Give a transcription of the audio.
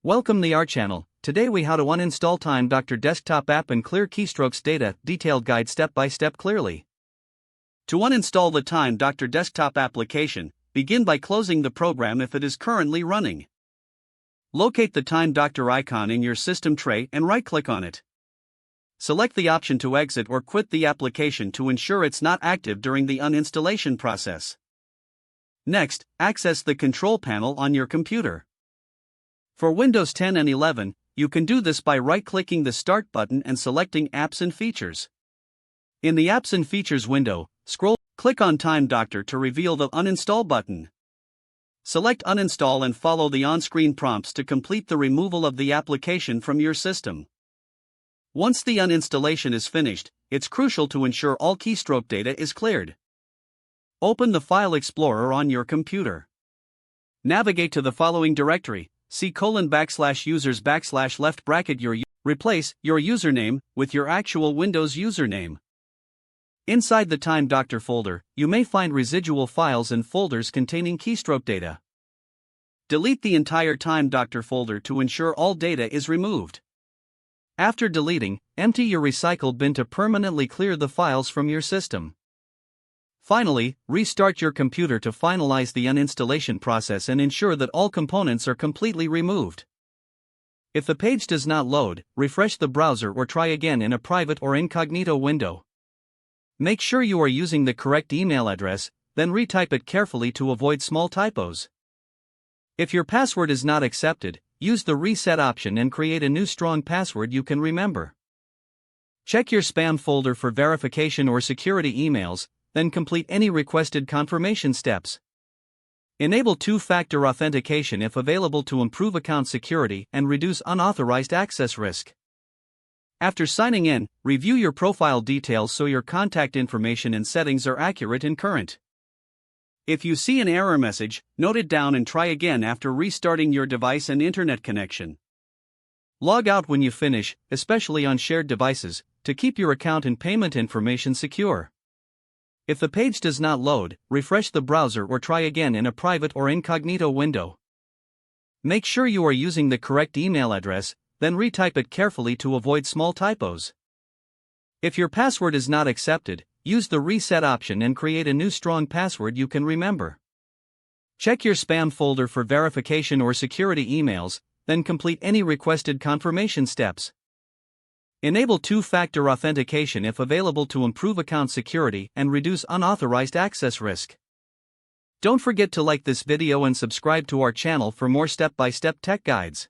Welcome to our channel. Today we how to uninstall Time Doctor desktop app and clear keystrokes data, detailed guide step by step clearly. To uninstall the Time Doctor desktop application, begin by closing the program if it is currently running. Locate the Time Doctor icon in your system tray and right-click on it. Select the option to exit or quit the application to ensure it's not active during the uninstallation process. Next, access the control panel on your computer. For Windows 10 and 11, you can do this by right-clicking the Start button and selecting Apps and Features. In the Apps and Features window, click on Time Doctor to reveal the Uninstall button. Select Uninstall and follow the on-screen prompts to complete the removal of the application from your system. Once the uninstallation is finished, it's crucial to ensure all keystroke data is cleared. Open the File Explorer on your computer. Navigate to the following directory, C:\users\left bracket replace your username with your actual Windows username. Inside the Time Doctor folder, you may find residual files and folders containing keystroke data. Delete the entire Time Doctor folder to ensure all data is removed. After deleting, empty your recycle bin to permanently clear the files from your system. Finally, restart your computer to finalize the uninstallation process and ensure that all components are completely removed. If the page does not load, refresh the browser or try again in a private or incognito window. Make sure you are using the correct email address, then retype it carefully to avoid small typos. If your password is not accepted, use the reset option and create a new strong password you can remember. Check your spam folder for verification or security emails, then complete any requested confirmation steps. Enable two-factor authentication if available to improve account security and reduce unauthorized access risk. After signing in, review your profile details so your contact information and settings are accurate and current. If you see an error message, note it down and try again after restarting your device and internet connection. Log out when you finish, especially on shared devices, to keep your account and payment information secure. If the page does not load, refresh the browser or try again in a private or incognito window. Make sure you are using the correct email address, then retype it carefully to avoid small typos. If your password is not accepted, use the reset option and create a new strong password you can remember. Check your spam folder for verification or security emails, then complete any requested confirmation steps. Enable two-factor authentication if available to improve account security and reduce unauthorized access risk. Don't forget to like this video and subscribe to our channel for more step-by-step tech guides.